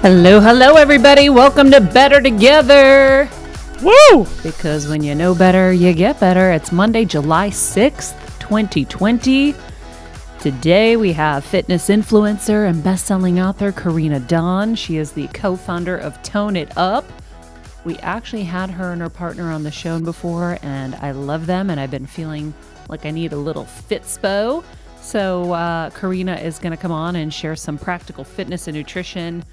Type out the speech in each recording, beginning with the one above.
Hello, everybody. Welcome to Better Together. Woo! Because when you know better, you get better. It's Monday, July 6th, 2020. Today, we have fitness influencer and best-selling author Karena Dawn. She is the co-founder of Tone It Up. We actually had her and her partner on the show before, and I love them, and I've been feeling like I need a little fitspo. So Karena is going to come on and share some practical fitness and nutrition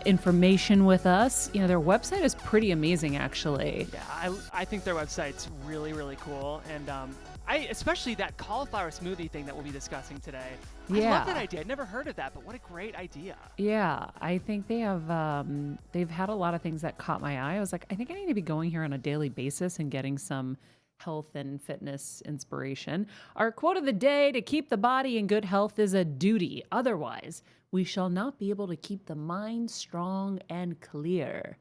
information with us. You know, their website is pretty amazing, actually. Yeah, I think their website's really, really cool. And especially that cauliflower smoothie thing that we'll be discussing today. Yeah. I love that idea. I'd never heard of that, but what a great idea. Yeah, I think they have, they've had a lot of things that caught my eye. I was like, I think I need to be going here on a daily basis and getting some health and fitness inspiration. Our quote of the day: to keep the body in good health is a duty. Otherwise, we shall not be able to keep the mind strong and clear.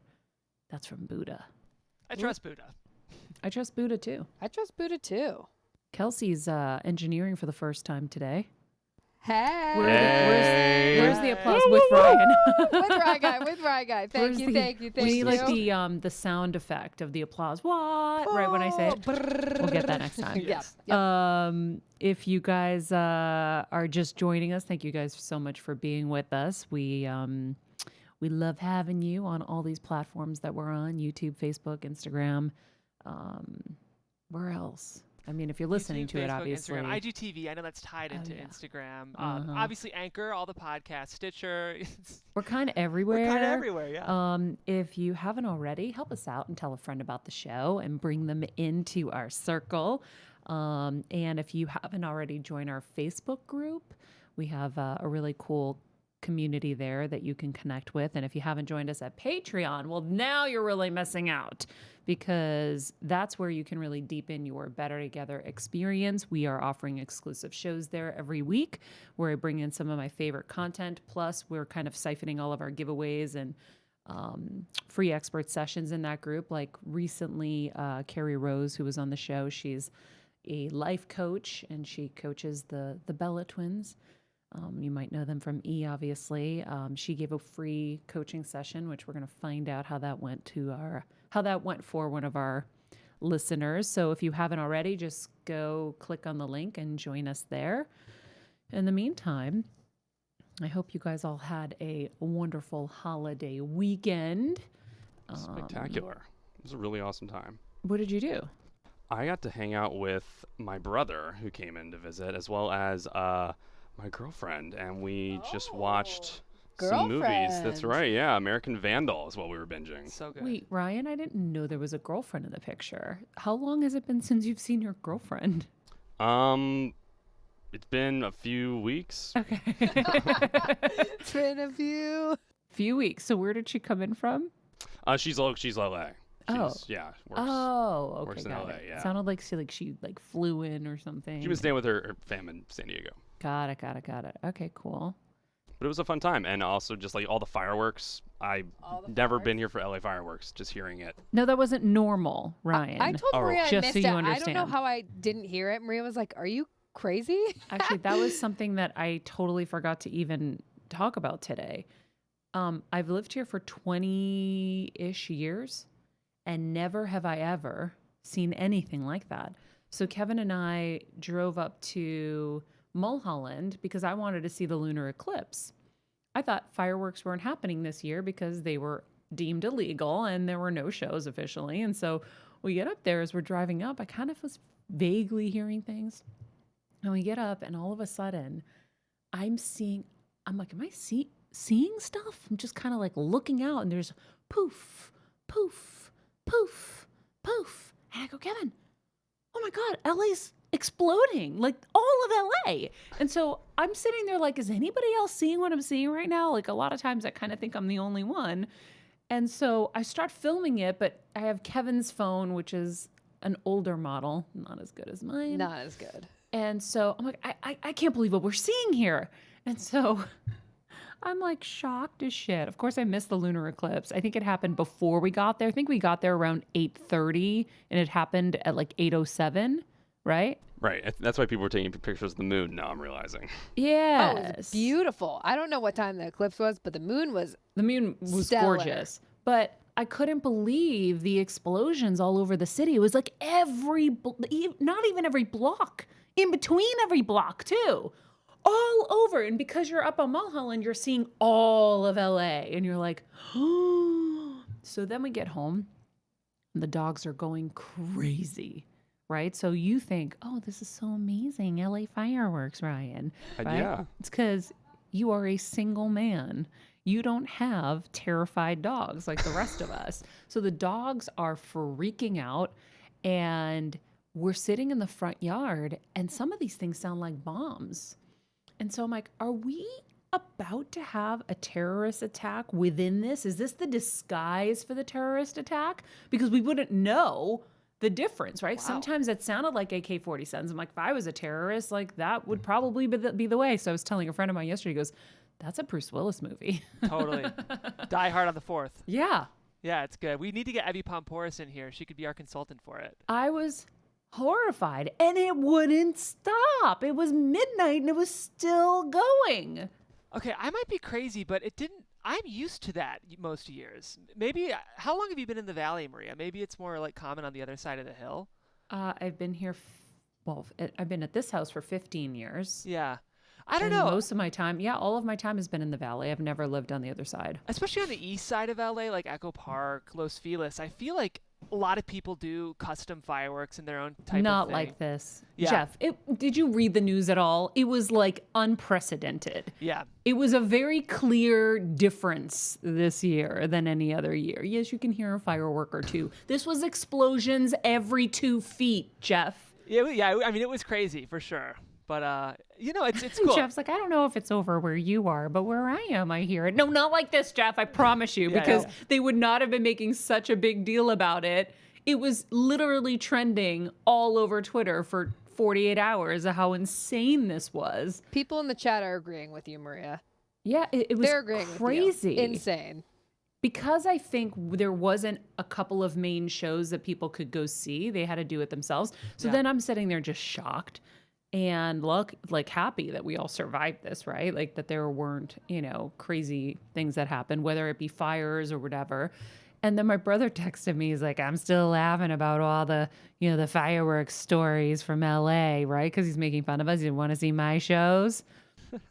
That's from Buddha. I trust Buddha. I trust Buddha too. I trust Buddha too. Kelsey's engineering for the first time today. Hey. Where's the applause with Ryan? with Ryan guy. Thank you. We need like the sound effect of the applause. What? Right when I say it. We'll get that next time. Yes. Yep. If you guys are just joining us, thank you guys so much for being with us. We love having you on all these platforms that we're on: YouTube, Facebook, Instagram. Where else? I mean, if you're listening YouTube, to it, Facebook, obviously. Instagram, IGTV, I know that's tied into yeah. Instagram. Uh-huh. Obviously, Anchor, all the podcasts, Stitcher. We're kind of everywhere. We're kind of everywhere, yeah. If you haven't already, help us out and tell a friend about the show and bring them into our circle. And if you haven't already joined our Facebook group, we have a really cool community there that you can connect with. And if you haven't joined us at Patreon, well, now you're really missing out, because that's where you can really deepen your Better Together experience. We are offering exclusive shows there every week where I bring in some of my favorite content. Plus, we're kind of siphoning all of our giveaways and free expert sessions in that group. Like recently, Carrie Rose, who was on the show, she's a life coach and she coaches the Bella twins. You might know them from E, obviously. She gave a free coaching session, which we're going to find out how that went for one of our listeners. So if you haven't already, just go click on the link and join us there. In the meantime, I hope you guys all had a wonderful holiday weekend. Spectacular. It was a really awesome time. What did you do? I got to hang out with my brother who came in to visit, as well as my girlfriend, and we just watched some movies. That's right, yeah. American Vandal is what we were binging. So good. Wait, Ryan, I didn't know there was a girlfriend in the picture. How long has it been since you've seen your girlfriend? It's been a few weeks. Okay. It's been a few weeks. So where did she come in from? She's LA. Yeah, Okay, works in got LA, it. yeah. Sounded like she flew in or something. She was staying with her fam in San Diego. Got it. Okay, cool. But it was a fun time, and also just like all the fireworks. I've never been here for LA fireworks. Just hearing it. No, that wasn't normal, Ryan. I told Maria I just missed so you it. understand. I don't know how I didn't hear it. Maria was like, "Are you crazy?" Actually, that was something that I totally forgot to even talk about today. I've lived here for 20-ish years, and never have I ever seen anything like that. So Kevin and I drove up to Mulholland because I wanted to see the lunar eclipse. I thought fireworks weren't happening this year because they were deemed illegal and there were no shows officially. And so we get up there as we're driving up. I kind of was vaguely hearing things. And we get up and all of a sudden I'm like, am I seeing stuff? I'm just kind of like looking out and there's poof, poof, poof, poof. And I go, Kevin, oh my God, LA's exploding, like all of LA. And so I'm sitting there like, is anybody else seeing what I'm seeing right now? Like a lot of times I kind of think I'm the only one. And so I start filming it, but I have Kevin's phone, which is an older model, not as good as mine. Not as good. And so I'm like, I can't believe what we're seeing here. And so I'm like shocked as shit. Of course, I missed the lunar eclipse. I think it happened before we got there. I think we got there around 8:30 and it happened at like 8:07. Right? Right. That's why people were taking pictures of the moon. Now I'm realizing. Yes. Oh, it was beautiful. I don't know what time the eclipse was, but the moon was stellar. Gorgeous. But I couldn't believe the explosions all over the city. It was like not even every block, in between every block too. All over. And because you're up on Mulholland, you're seeing all of LA. And you're like, oh. So then we get home and the dogs are going crazy, right? So you think, oh, this is so amazing. LA fireworks, Ryan. Right? Yeah. It's because you are a single man. You don't have terrified dogs like the rest of us. So the dogs are freaking out and we're sitting in the front yard and some of these things sound like bombs. And so I'm like, are we about to have a terrorist attack within this? Is this the disguise for the terrorist attack? Because we wouldn't know the difference, right? Wow. Sometimes it sounded like AK-47s. I'm like, if I was a terrorist, like that would probably be the way. So I was telling a friend of mine yesterday, he goes, that's a Bruce Willis movie. Totally. Die Hard on the 4th. Yeah. Yeah, it's good. We need to get Evie Pomporis in here. She could be our consultant for it. I was horrified and it wouldn't stop. It was midnight and it was still going. Okay, I might be crazy, but it didn't. I'm used to that most years. Maybe. How long have you been in the Valley, Maria? Maybe it's more like common on the other side of the hill. I've been here. I've been at this house for 15 years. Yeah. I don't And know. most of my time, all of my time has been in the Valley. I've never lived on the other side. Especially on the east side of LA, like Echo Park, Los Feliz. I feel like a lot of people do custom fireworks in their own type of Not thing. like this. Yeah. Jeff, did you read the news at all? It was like unprecedented. Yeah. It was a very clear difference this year than any other year. Yes, you can hear a firework or two. This was explosions every 2 feet, Jeff. Yeah. I mean, it was crazy for sure. But it's cool. Jeff's like, I don't know if it's over where you are, but where I am, I hear it. No, not like this, Jeff. I promise you, because they would not have been making such a big deal about it. It was literally trending all over Twitter for 48 hours of how insane this was. People in the chat are agreeing with you, Maria. Yeah, it was They're agreeing crazy. with you. Insane. Because I think there wasn't a couple of main shows that people could go see. They had to do it themselves. So then I'm sitting there just shocked. And happy that we all survived this, right? Like that there weren't, crazy things that happened, whether it be fires or whatever. And then my brother texted me, he's like, I'm still laughing about all the, the fireworks stories from LA, right? Because he's making fun of us. He didn't want to see my shows.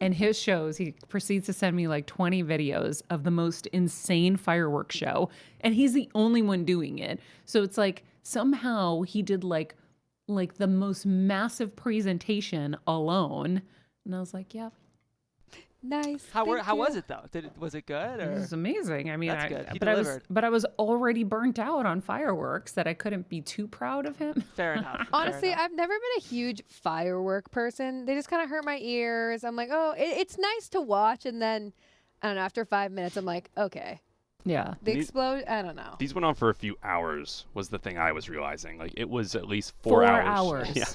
And his shows, he proceeds to send me like 20 videos of the most insane fireworks show. And he's the only one doing it. So it's like somehow he did like the most massive presentation alone. And I was like, yeah. Nice. How was it though? Was it good? It Or? was amazing. I mean, That's good. He but delivered. I was already burnt out on fireworks that I couldn't be too proud of him. Fair enough. Honestly, fair enough. I've never been a huge firework person. They just kind of hurt my ears. I'm like, oh, it's nice to watch. And then, I don't know, after 5 minutes, I'm like, okay. Yeah. They explode? I don't know. These went on for a few hours was the thing I was realizing. Like it was at least 4 hours. Yeah.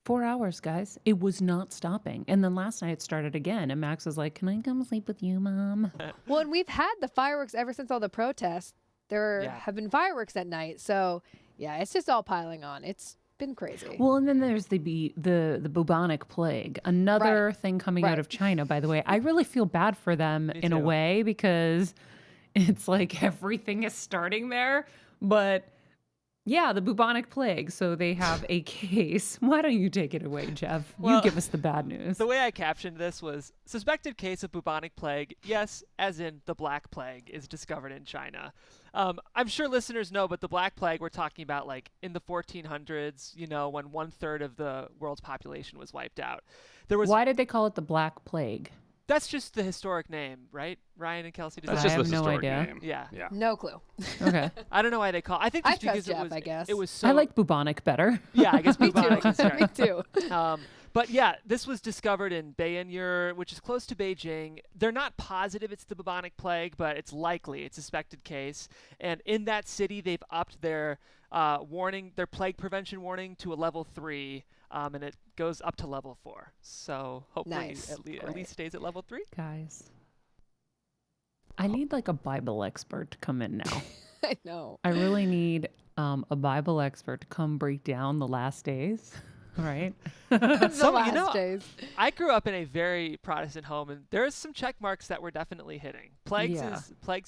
4 hours, guys. It was not stopping. And then last night it started again. And Max was like, can I come sleep with you, Mom? Well, and we've had the fireworks ever since all the protests. There have been fireworks at night. So, yeah, it's just all piling on. It's been crazy. Well, and then there's the bubonic plague, another thing coming out of China, by the way. I really feel bad for them in a way because it's like everything is starting there. But yeah, the bubonic plague. So they have a case. Why don't you take it away, Jeff? Well, you give us the bad news. The way I captioned this was suspected case of bubonic plague. Yes, as in the Black Plague is discovered in China. I'm sure listeners know, but the Black Plague we're talking about like in the 1400s, when 1/3 of the world's population was wiped out. Why did they call it the Black Plague? That's just the historic name, right? Ryan and Kelsey, does That's that just have the no historic idea. name. Yeah. No clue. Okay. I don't know why they call. I think I just because trust it Jeff, was. I guess. It was so. I like bubonic better. Yeah, I guess Me bubonic is too. right. Me too. But yeah, this was discovered in Bayernur, which is close to Beijing. They're not positive it's the bubonic plague, but it's likely. It's a suspected case. And in that city, they've upped their their plague prevention warning to a level 3, and it goes up to level 4. So hopefully Nice. at least stays at level 3. Guys, I need like a Bible expert to come in now. I know. I really need a Bible expert to come break down the last days. Right? The Some, last days. I grew up in a very Protestant home, and there's some check marks that we're definitely hitting. Plagues Yeah.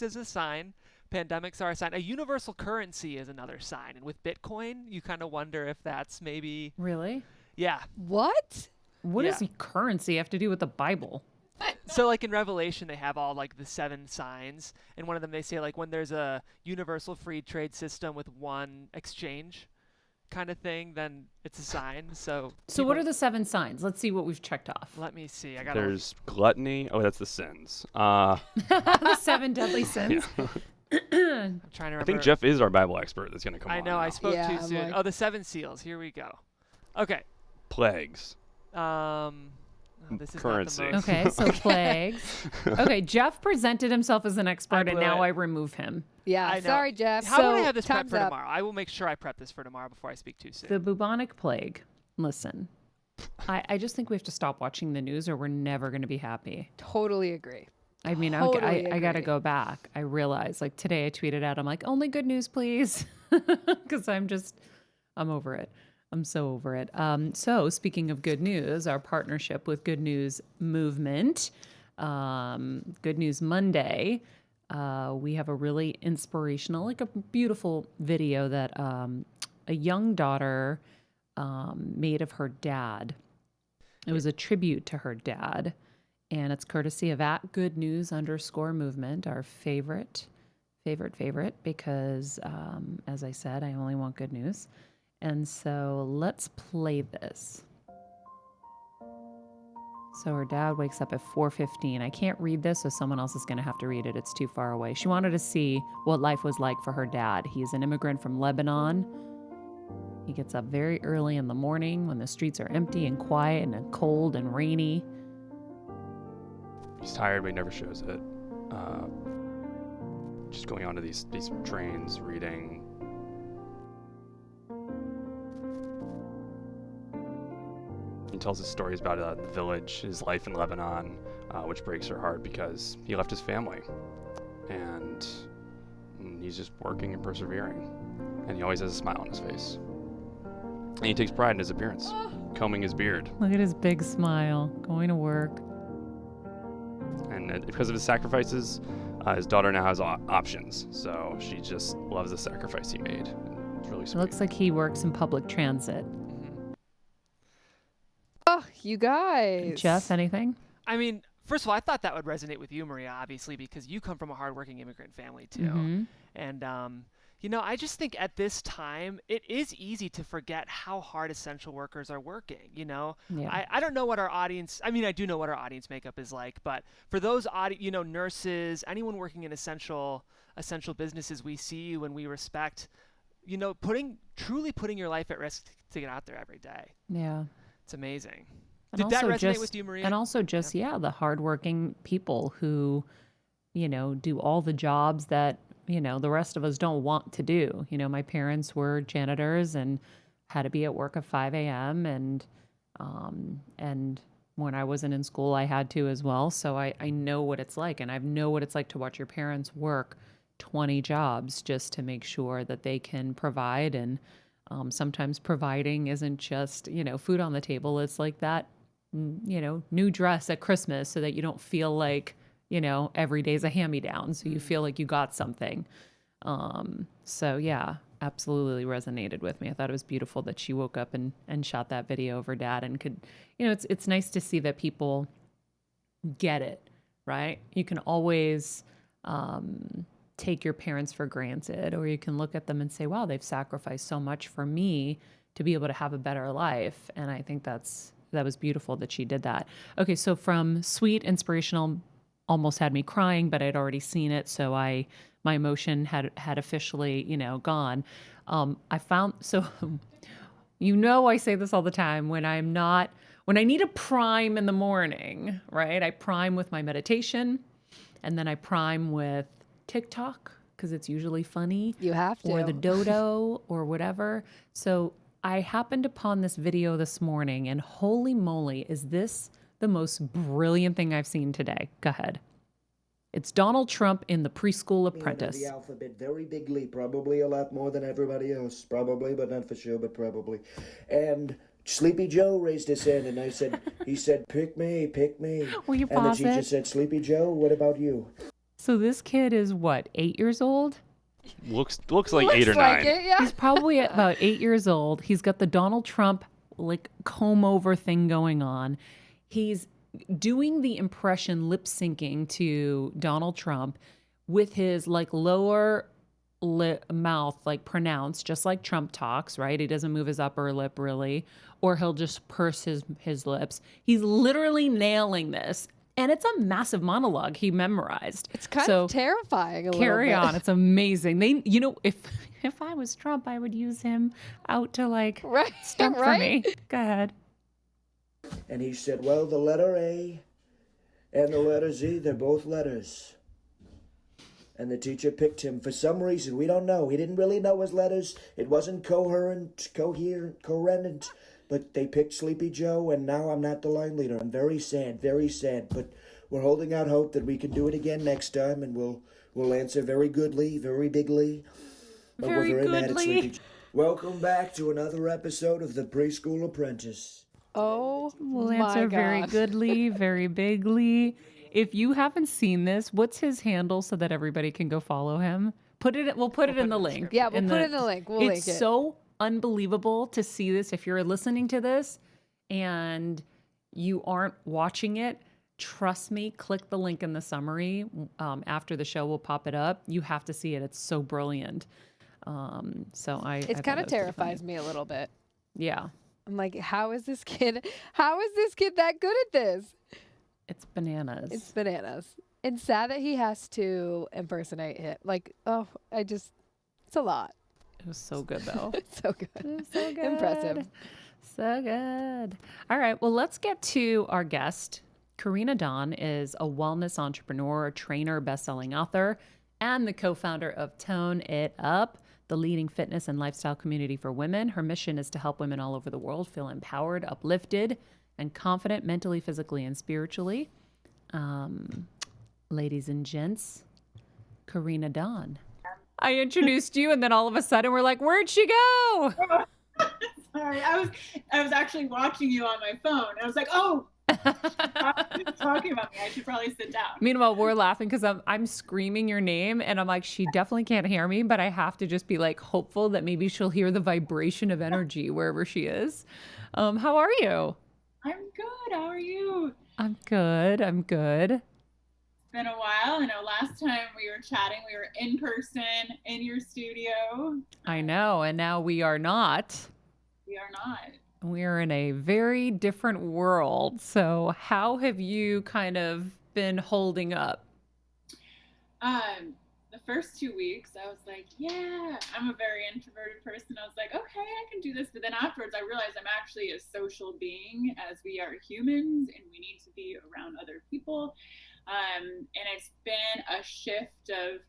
is a sign. Pandemics are a sign. A universal currency is another sign. And with Bitcoin, you kind of wonder if that's maybe, Really? yeah. What? What Yeah. does currency have to do with the Bible? So like in Revelation, they have all like the 7 signs, and one of them they say like when there's a universal free trade system with one exchange kind of thing, then it's a sign. So So what people- are the 7 signs? Let's see what we've checked off. Let me see. I got There's gluttony. Oh, that's the sins. The 7 deadly sins. I'm trying to remember. I think Jeff is our Bible expert that's going to come I on know now. I spoke Yeah, too I'm soon. like- Oh, the 7 seals. Here we go. Okay. Plagues. This is Currency. Not the most. Okay, so plagues. Okay, Jeff presented himself as an expert, and blew now it. I remove him. Yeah, I know. sorry, Jeff. How about I So, have this prep time's for up. tomorrow? I will make sure I prep this for tomorrow before I speak too soon. The bubonic plague. Listen, I just think we have to stop watching the news, or we're never going to be happy. Totally agree. I mean, Totally I got to agree. go back. I realize, like today, I tweeted out, I'm like, only good news, please, because I'm over it. I'm so over it. So speaking of good news, our partnership with Good News Movement, Good News Monday, we have a really inspirational, like a beautiful video that a young daughter made of her dad. It was a tribute to her dad, and it's courtesy of @goodnews_movement, our favorite, because as I said, I only want good news. And so let's play this. So her dad wakes up at 4:15. I can't read this, so someone else is going to have to read it. It's too far away. She wanted to see what life was like for her dad. He's an immigrant from Lebanon. He gets up very early in the morning when the streets are empty and quiet and cold and rainy. He's tired, but he never shows it. Just going onto these trains, reading. He tells his stories about the village, his life in Lebanon, which breaks her heart because he left his family. And he's just working and persevering. And he always has a smile on his face. And he takes pride in his appearance, combing his beard. Look at his big smile, going to work. And because of his sacrifices, his daughter now has options. So she just loves the sacrifice he made. It's really It sweet. looks like he works in public transit. Mhm. Oh, you guys. Jeff, anything? I mean, first of all, I thought that would resonate with you, Maria, obviously, because you come from a hardworking immigrant family too. Mhm. And I just think at this time it is easy to forget how hard essential workers are working. Yeah. I don't know what our audience. I mean, I do know what our audience makeup is like, but for those nurses, anyone working in essential businesses, we see you and we respect. Truly putting your life at risk to get out there every day. Yeah. It's amazing. And Did that also resonate just- with you, Maria? And also just, the hardworking people who, do all the jobs that, the rest of us don't want to do. My parents were janitors and had to be at work at 5 a.m. And when I wasn't in school, I had to as well. So I know what it's like. And I know what it's like to watch your parents work 20 jobs just to make sure that they can provide. And sometimes providing isn't just, food on the table. It's like that, new dress at Christmas so that you don't feel like, every day's a hand-me-down. So you feel like you got something. So yeah, absolutely resonated with me. I thought it was beautiful that she woke up and shot that video of her dad and could, it's nice to see that people get it, right? You can always take your parents for granted, or you can look at them and say, wow, they've sacrificed so much for me to be able to have a better life. And I think that was beautiful that she did that. Okay, so from sweet, inspirational, almost had me crying, but I'd already seen it, so my emotion had officially, gone. I found, so I say this all the time when I need a prime in the morning, right? I prime with my meditation, and then I prime with TikTok because it's usually funny. You have to. Or the dodo or whatever. So I happened upon this video this morning, and holy moly, is this the most brilliant thing I've seen today? Go ahead. It's Donald Trump in The Preschool Apprentice. The alphabet very bigly, probably a lot more than everybody else, probably, but not for sure, but probably. And Sleepy Joe raised his hand, and he said, pick me, pick me. Will you And the pause teacher it? said, Sleepy Joe, what about you? So this kid is what, 8 years old? Looks like Looks 8 or like 9. it, yeah. He's probably about 8 years old. He's got the Donald Trump like comb over thing going on. He's doing the impression lip syncing to Donald Trump with his like lower mouth like pronounced just like Trump talks, right? He doesn't move his upper lip really, or he'll just purse his lips. He's literally nailing this. And it's a massive monologue he memorized. It's kind of terrifying a little bit. Carry on. It's amazing. If I was Trump, I would use him out to like Right, stump for right? me. Go ahead. And he said, well, the letter A and the letter Z, they're both letters. And the teacher picked him for some reason. We don't know. He didn't really know his letters. It wasn't coherent, but they picked Sleepy Joe, and now I'm not the line leader. I'm very sad, but we're holding out hope that we can do it again next time, and we'll answer very goodly, very bigly. But Very we're very mad at goodly. Sleepy Joe. Welcome back to another episode of The Preschool Apprentice. Oh, We'll my answer very gosh. goodly, very bigly. If you haven't seen this, what's his handle so that everybody can go follow him? We'll put it in the link. Yeah, we'll put it in the link. We'll link It's it. so unbelievable to see this. If you're listening to this and you aren't watching it, trust me, click the link in the summary. After the show, we'll pop it up. You have to see it. It's so brilliant. It kind of terrifies me a little bit. Yeah, I'm like, how is this kid that good at this? it's bananas. It's bananas. It's sad that he has to impersonate it. Like, it's a lot. It was so good though. It's so good. It was so good. Impressive. So good. All right. Well, let's get to our guest. Karena Dawn is a wellness entrepreneur, trainer, best-selling author, and the co-founder of Tone It Up, the leading fitness and lifestyle community for women. Her mission is to help women all over the world feel empowered, uplifted, and confident mentally, physically, and spiritually. Ladies and gents, Karena Dawn. I introduced you, and then all of a sudden we're like, where'd she go? Sorry, I was actually watching you on my phone. I was like, oh, talking about me. I should probably sit down. Meanwhile, we're laughing because I'm screaming your name, and I'm like, she definitely can't hear me, but I have to just be like hopeful that maybe she'll hear the vibration of energy wherever she is. How are you? I'm good. How are you? I'm good. I'm good. It's been a while. I know last time we were chatting, we were in person in your studio. I know. And now we are not. We are not. We are in a very different world. So how have you kind of been holding up? The first 2 weeks, I was like, yeah, I'm a very introverted person. I was like, okay, I can do this. But then afterwards, I realized I'm actually a social being, as we are humans and we need to be around other people. And it's been a shift of,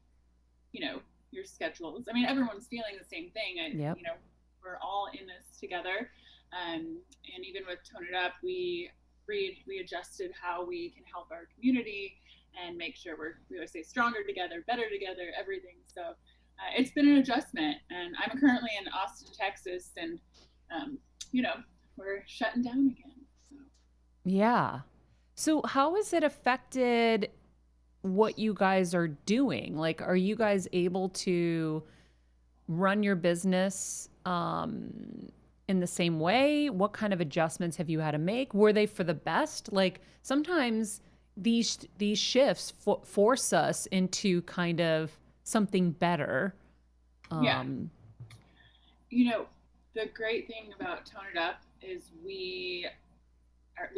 your schedules. I mean, everyone's feeling the same thing. Yep. We're all in this together. And even with Tone It Up, we adjusted how we can help our community and make sure we always say stronger together, better together, everything. So it's been an adjustment. And I'm currently in Austin, Texas, and we're shutting down again. So. Yeah. So how has it affected what you guys are doing? Like, are you guys able to run your business in the same way? What kind of adjustments have you had to make? Were they for the best? Like sometimes these shifts force us into kind of something better. Yeah. The great thing about Tone It Up is we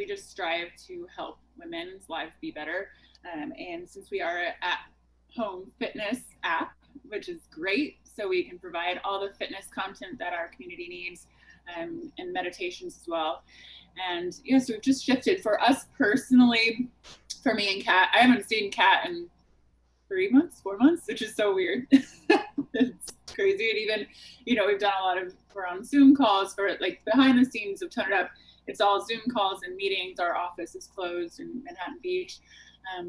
just strive to help women's lives be better. And since we are an at-home fitness app, which is great, so we can provide all the fitness content that our community needs, and meditations as well. And so we've just shifted. For us personally, for me and Kat, I haven't seen Kat in 4 months, which is so weird. It's crazy. And even, we've done we're on Zoom calls for like behind the scenes of Tone It Up. It's all Zoom calls and meetings. Our office is closed in Manhattan Beach.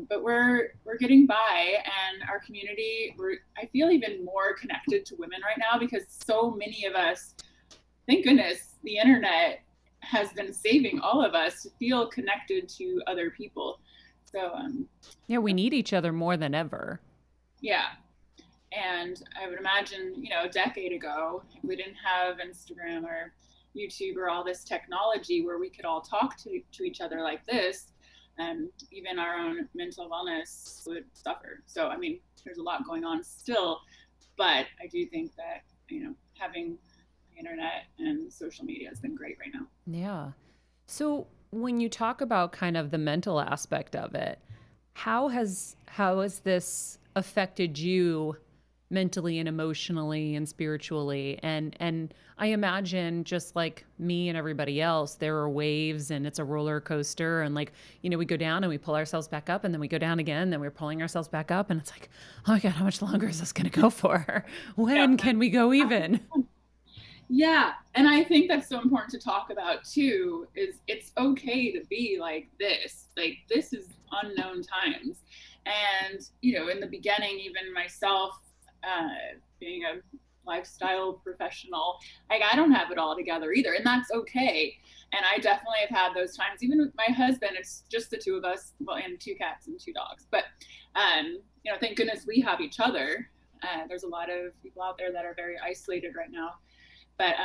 But we're getting by, and our community, I feel even more connected to women right now because so many of us, thank goodness, the internet has been saving all of us to feel connected to other people. So yeah, we need each other more than ever. yeah. And I would imagine, a decade ago, we didn't have Instagram or YouTube or all this technology where we could all talk to each other like this, and even our own mental wellness would suffer. So, I mean, there's a lot going on still, but I do think that, having the internet and social media has been great right now. Yeah. So when you talk about kind of the mental aspect of it, how has this affected you mentally and emotionally and spiritually? And I imagine, just like me and everybody else, there are waves and it's a roller coaster, and like, we go down and we pull ourselves back up, and then we go down again, then we're pulling ourselves back up, and it's like, oh my God, how much longer is this going to go for? When can we go even? Yeah, and I think that's so important to talk about too, is it's okay to be like this. Like, this is unknown times. And, in the beginning, even myself, being a lifestyle professional, like, I don't have it all together either, and that's okay. And I definitely have had those times, even with my husband. It's just the two of us, well, and 2 cats and 2 dogs. But, thank goodness we have each other. There's a lot of people out there that are very isolated right now. But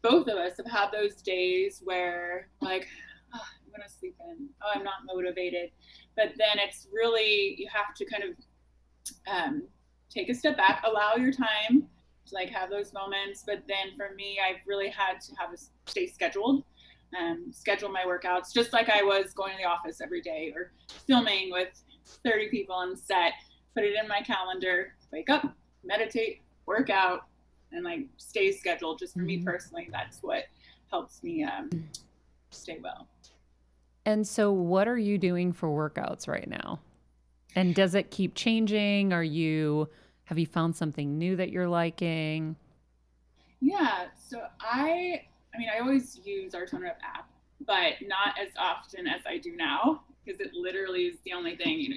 both of us have had those days where, like, oh, I'm going to sleep in. Oh, I'm not motivated. But then it's really, you have to kind of take a step back, allow your time to, like, have those moments. But then for me, I've really had to stay scheduled, schedule my workouts, just like I was going to the office every day or filming with 30 people on set. Put it in my calendar, wake up, meditate, work out, and, like, stay scheduled. Just for me personally, that's what helps me stay well. And so what are you doing for workouts right now? And does it keep changing? Have you found something new that you're liking? Yeah, so I always use our Toner Up app, but not as often as I do now, because it literally is the only thing.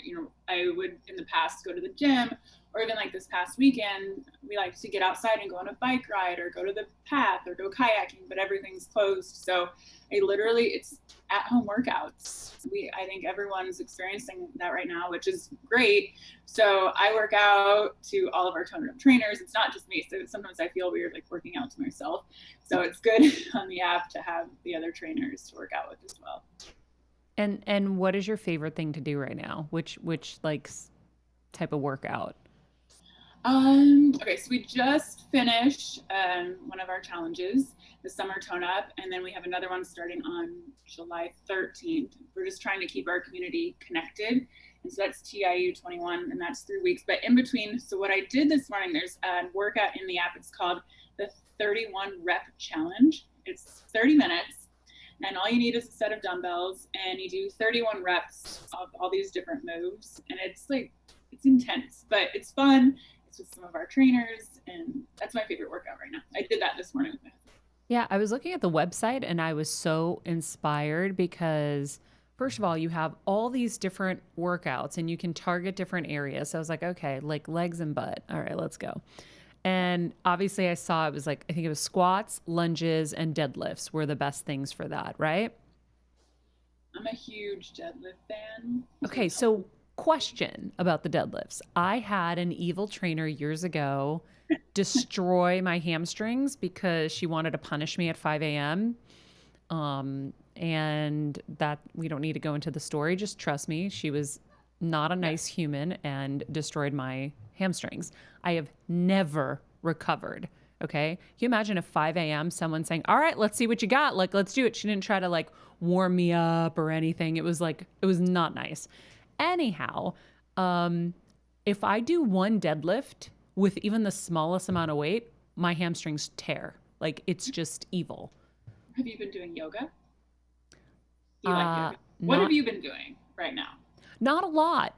I would in the past go to the gym, or even like this past weekend, we like to get outside and go on a bike ride or go to the path or go kayaking, but everything's closed. So it's at-home workouts. I think everyone's experiencing that right now, which is great. So I work out to all of our Toner Up trainers. It's not just me. So sometimes I feel weird, like, working out to myself. So it's good on the app to have the other trainers to work out with as well. And what is your favorite thing to do right now? Which like type of workout? Okay, so we just finished one of our challenges, the Summer Tone Up, and then we have another one starting on July 13th. We're just trying to keep our community connected, and so that's TIU 21, and that's 3 weeks. But in between, so what I did this morning, there's a workout in the app. It's called the 31 Rep Challenge. It's 30 minutes, and all you need is a set of dumbbells, and you do 31 reps of all these different moves, and it's intense, but it's fun. It's with some of our trainers, and that's my favorite workout right now. I did that this morning with my husband. Yeah, I was looking at the website and I was so inspired because, first of all, you have all these different workouts and you can target different areas. So I was like, okay, like legs and butt. All right, let's go. And obviously I saw it was like, I think it was squats, lunges, and deadlifts were the best things for that, right? I'm a huge deadlift fan. Okay, so question about the deadlifts. I had an evil trainer years ago destroy my hamstrings because she wanted to punish me at 5 a.m. And that, we don't need to go into the story. Just trust me. She was not a nice human and destroyed my hamstrings. I have never recovered. Okay. Can you imagine at 5 a.m. someone saying, all right, let's see what you got. Like, let's do it. She didn't try to like warm me up or anything. It was not nice. Anyhow, if I do one deadlift with even the smallest amount of weight, my hamstrings tear. Like, it's just evil. Have you been doing yoga? Do you like yoga? What have you been doing right now? Not a lot.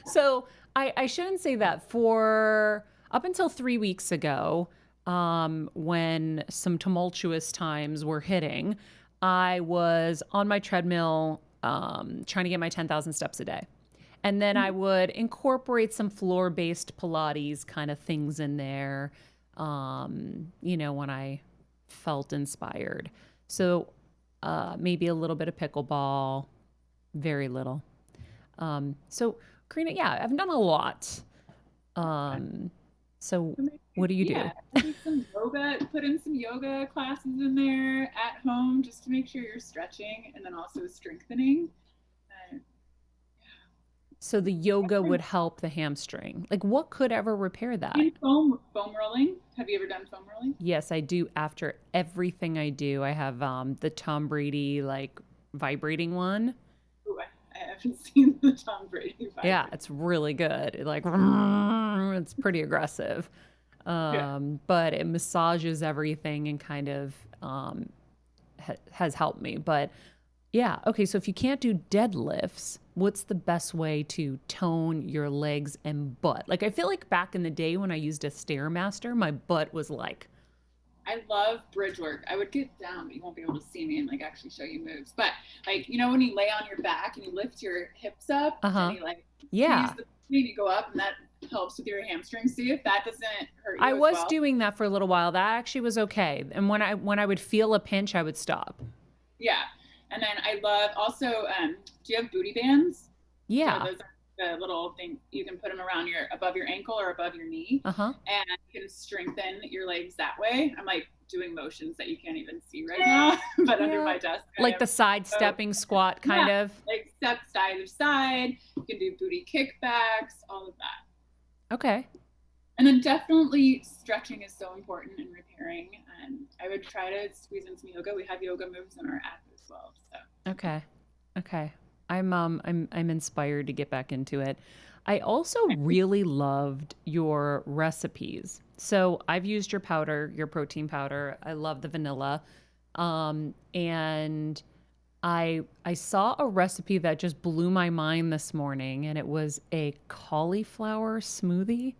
So I shouldn't say that. For up until 3 weeks ago, when some tumultuous times were hitting, I was on my treadmill trying to get my 10,000 steps a day. And then I would incorporate some floor-based Pilates kind of things in there, when I felt inspired. So maybe a little bit of pickleball, very little. So Karina, yeah, I've done a lot. So what do you do? Yeah, maybe some yoga. Put in some yoga classes in there at home just to make sure you're stretching and then also strengthening. So the yoga would help the hamstring. Like what could ever repair that? And foam rolling. Have you ever done foam rolling? Yes, I do. After everything I do, I have the Tom Brady like vibrating one. Ooh, I haven't seen the Tom Brady vibrating. Yeah, it's really good. It's pretty aggressive. But it massages everything and kind of has helped me. But yeah, okay, so if you can't do deadlifts, what's the best way to tone your legs and butt? Like I feel like back in the day when I used a Stairmaster, my butt was like, I love bridge work. I would get down, but you won't be able to see me and like actually show you moves. But like, you know, when you lay on your back and you lift your hips up and you like yeah, squeeze the you go up, and that helps with your hamstrings. See if that doesn't hurt you. I was well. doing that for a little while. That actually was okay. And when I would feel a pinch, I would stop. Yeah. And then I love also, do you have booty bands? Yeah. So those are the little thing, you can put them around above your ankle or above your knee. And you can strengthen your legs that way. I'm like doing motions that you can't even see right now, but under my desk. Like the sidestepping squat kind of. Like step side to side. You can do booty kickbacks, all of that. Okay. And then definitely stretching is so important in repairing. And I would try to squeeze in some yoga. We have yoga moves in our app as well. So. Okay. I'm inspired to get back into it. I also really loved your recipes. So I've used your powder, your protein powder. I love the vanilla. And I saw a recipe that just blew my mind this morning, and it was a cauliflower smoothie.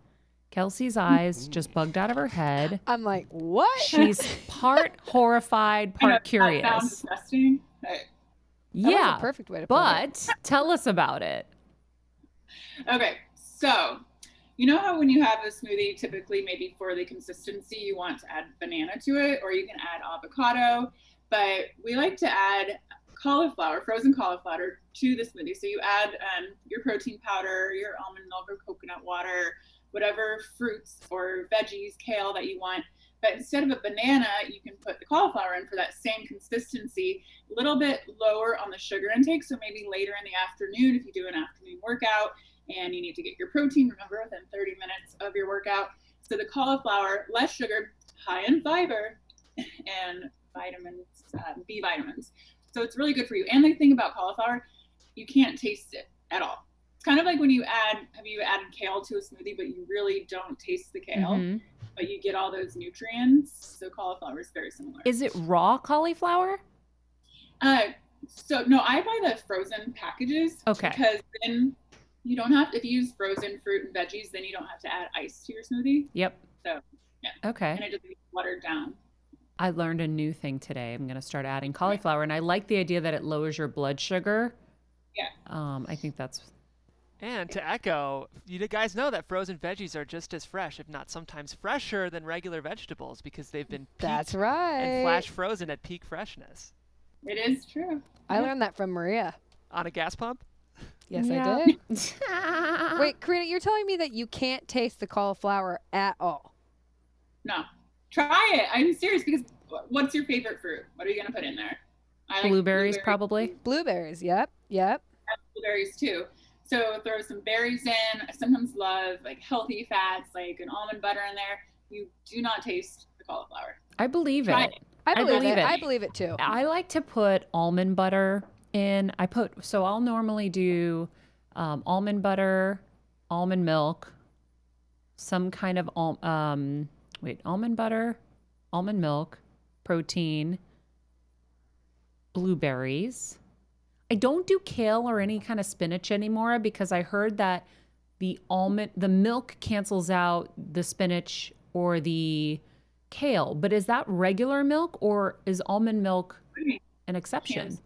Kelsey's eyes just bugged out of her head. I'm like, what? She's part horrified, part curious. That sounds disgusting. That was a perfect way to put it. But tell us about it. Okay, so you know how when you have a smoothie, typically maybe for the consistency, you want to add banana to it, or you can add avocado, but we like to add cauliflower, frozen cauliflower to the smoothie. So you add your protein powder, your almond milk or coconut water, whatever fruits or veggies, kale that you want. But instead of a banana, you can put the cauliflower in for that same consistency, a little bit lower on the sugar intake. So maybe later in the afternoon, if you do an afternoon workout and you need to get your protein, remember, within 30 minutes of your workout. So the cauliflower, less sugar, high in fiber and vitamins, B vitamins. So it's really good for you. And the thing about cauliflower, you can't taste it at all. It's kind of like when you have you added kale to a smoothie, but you really don't taste the kale, but you get all those nutrients. So cauliflower is very similar. Is it raw cauliflower? So no, I buy the frozen packages. Okay. Because then you don't have, if you use frozen fruit and veggies, then you don't have to add ice to your smoothie. Yep. So yeah. Okay. And it just gets watered down. I learned a new thing today. I'm going to start adding cauliflower, and I like the idea that it lowers your blood sugar. Yeah. I think that's. And to echo, you guys know that frozen veggies are just as fresh, if not sometimes fresher than regular vegetables, because they've been That's right. and flash frozen at peak freshness. It is true. I learned that from Maria. On a gas pump? Yes, I did. Wait, Karina, you're telling me that you can't taste the cauliflower at all? No. Try it. I'm serious, because what's your favorite fruit? What are you going to put in there? I like Blueberries, probably. Blueberries, yep. I have blueberries too. So throw some berries in. I sometimes love like healthy fats, like an almond butter in there. You do not taste the cauliflower. I believe Try it. I believe believe it. it. I believe it too. I like to put almond butter in. So I'll normally do almond butter, almond milk, some kind of almond butter, almond milk, protein, blueberries. I don't do kale or any kind of spinach anymore because I heard that the milk cancels out the spinach or the kale. But is that regular milk, or is almond milk an exception?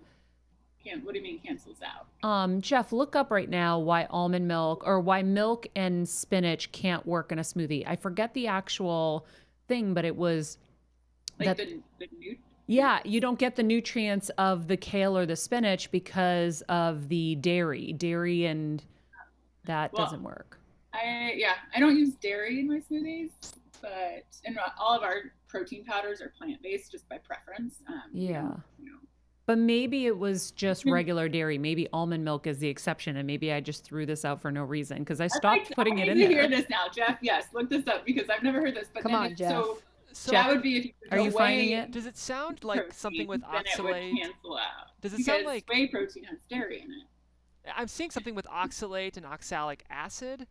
What do you mean cancels out? Jeff, look up right now why almond milk or why milk and spinach can't work in a smoothie. I forget the actual thing, but it was Like That the new. Yeah, you don't get the nutrients of the kale or the spinach because of the dairy, and that Well, doesn't work. I don't use dairy in my smoothies, but and all of our protein powders are plant based just by preference. We Yeah. don't, But maybe it was just regular dairy. Maybe almond milk is the exception, and maybe I just threw this out for no reason because I stopped putting I it need in to there. hear this now, Jeff. Yes, look this up because I've never heard this. But Come then on, Jeff. So that would be if you took Are you finding away it? does it sound like something protein, with then it would oxalate? cancel out. Does it Because sound like whey protein has dairy in it. I'm seeing something with oxalate and oxalic acid?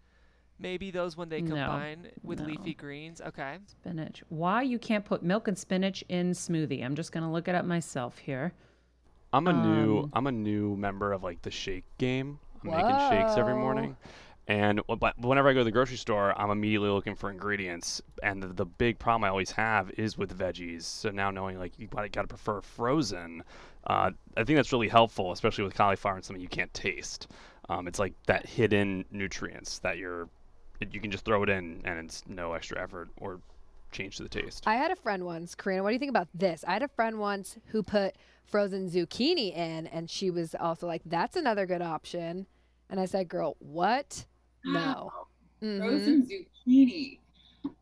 Maybe those when they No, combine with no. leafy greens. Okay. Spinach. Why you can't put milk and spinach in smoothie? I'm just gonna look it up myself here. I'm a new member of like the shake game. I'm making shakes every Whoa. morning. And but whenever I go to the grocery store, I'm immediately looking for ingredients. And the big problem I always have is with veggies. So now knowing like you got to prefer frozen, I think that's really helpful, especially with cauliflower and something you can't taste. It's like that hidden nutrients that you can just throw it in and it's no extra effort or change to the taste. I had a friend once, Karina, what do you think about this? I had a friend once who put frozen zucchini in, and she was also like, that's another good option. And I said, girl, what? No. Frozen zucchini.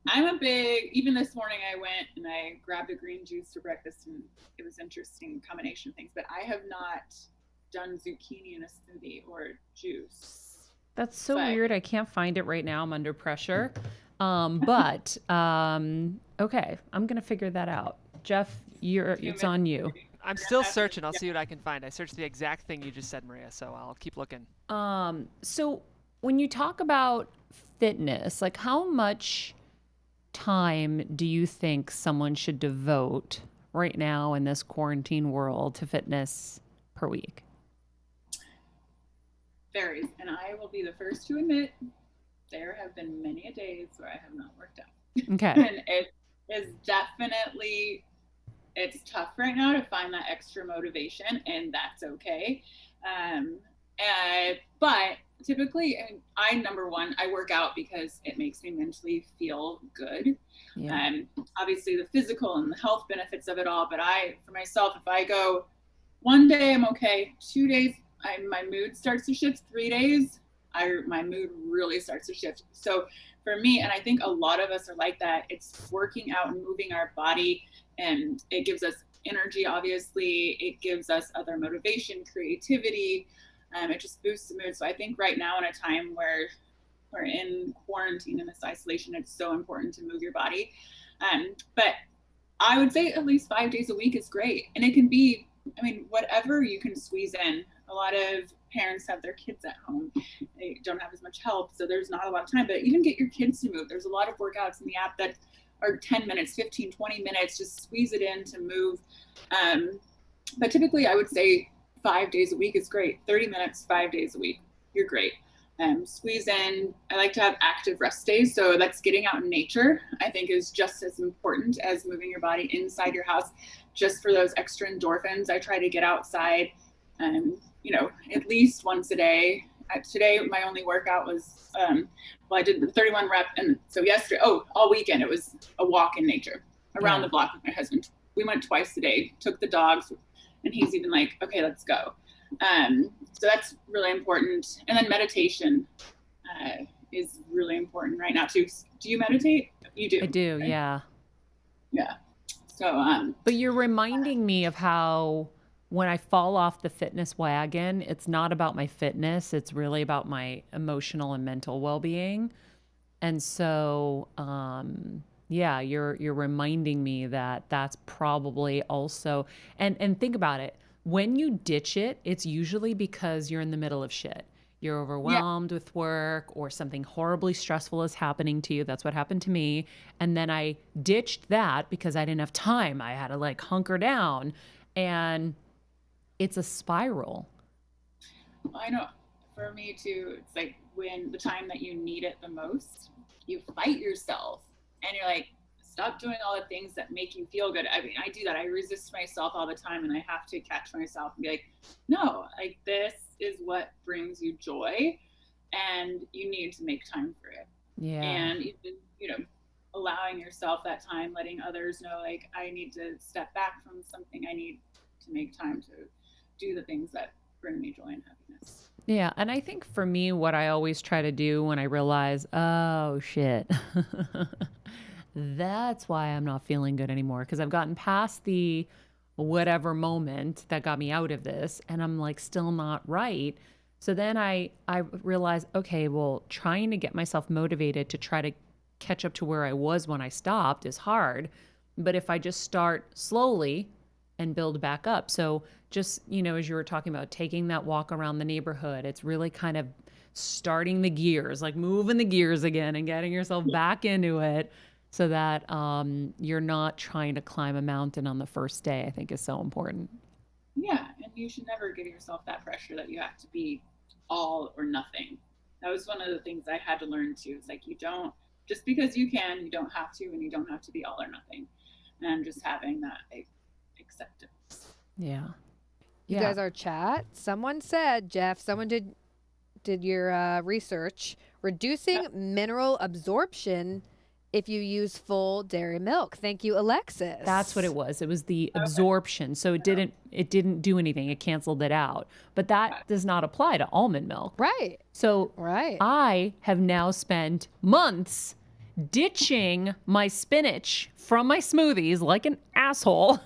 I'm a big, even this morning I went and I grabbed a green juice for breakfast and it was interesting combination of things, but I have not done zucchini in a smoothie or juice. That's so weird. I can't find it right now. I'm under pressure. But okay, I'm gonna figure that out. Jeff, it's on you. I'm still searching. I'll see what I can find. I searched the exact thing you just said, Maria, so I'll keep looking. So when you talk about fitness, like how much time do you think someone should devote right now in this quarantine world to fitness per week? Varies, and I will be the first to admit there have been many a days where I have not worked out. Okay. And it is definitely, it's tough right now to find that extra motivation, and that's okay. But typically, number one, I work out because it makes me mentally feel good. Yeah. Obviously, the physical and the health benefits of it all. But for myself, if I go one day, I'm okay. 2 days, my mood starts to shift. 3 days, my mood really starts to shift. So for me, and I think a lot of us are like that, it's working out and moving our body, and it gives us energy, obviously. It gives us other motivation, creativity. It just boosts the mood. So I think right now, in a time where we're in quarantine and this isolation, it's so important to move your body. But I would say at least 5 days a week is great. And it can be, whatever you can squeeze in. A lot of parents have their kids at home. They don't have as much help, so there's not a lot of time. But even get your kids to move. There's a lot of workouts in the app that are 10 minutes, 15, 20 minutes. Just squeeze it in to move. But typically, I would say 5 days a week is great. 30 minutes, 5 days a week, you're great. Squeeze in. I like to have active rest days, so that's getting out in nature. I think is just as important as moving your body inside your house. Just for those extra endorphins, I try to get outside, at least once a day. Today, my only workout was, I did the 31 rep, and so yesterday, all weekend it was a walk in nature around the block with my husband. We went twice a day, took the dogs, and he's even like, okay, let's go. So that's really important. And then meditation is really important right now too. Do you meditate? You do. I do, right? yeah. Yeah. So but you're reminding me of how when I fall off the fitness wagon, it's not about my fitness, it's really about my emotional and mental well-being. And so you're reminding me that that's probably also, and think about it. When you ditch it, it's usually because you're in the middle of shit. You're overwhelmed with work or something horribly stressful is happening to you. That's what happened to me. And then I ditched that because I didn't have time. I had to hunker down, and it's a spiral. I know for me too, it's like when the time that you need it the most, you fight yourself and you're like, stop doing all the things that make you feel good. I do that. I resist myself all the time, and I have to catch myself and be like, no, this is what brings you joy, and you need to make time for it. Yeah. And even, allowing yourself that time, letting others know, like, I need to step back from something. I need to make time to do the things that bring me joy and happiness. Yeah. And I think for me, what I always try to do when I realize, oh shit, that's why I'm not feeling good anymore. Because I've gotten past the whatever moment that got me out of this and I'm like still not right. So then I realize, okay, well, trying to get myself motivated to try to catch up to where I was when I stopped is hard. But if I just start slowly and build back up. So just, as you were talking about taking that walk around the neighborhood, it's really kind of starting the gears, like moving the gears again and getting yourself back into it so that you're not trying to climb a mountain on the first day, I think is so important. Yeah. And you should never give yourself that pressure that you have to be all or nothing. That was one of the things I had to learn too. It's like, you don't, just because you can, you don't have to, and you don't have to be all or nothing. And just having that acceptance. Yeah. You guys, our chat, someone said, Jeff, someone did your research, reducing mineral absorption if you use full dairy milk. Thank you, Alexis. That's what it was. It was the absorption. So it didn't do anything. It canceled it out. But that does not apply to almond milk. Right. So I have now spent months ditching my spinach from my smoothies like an asshole,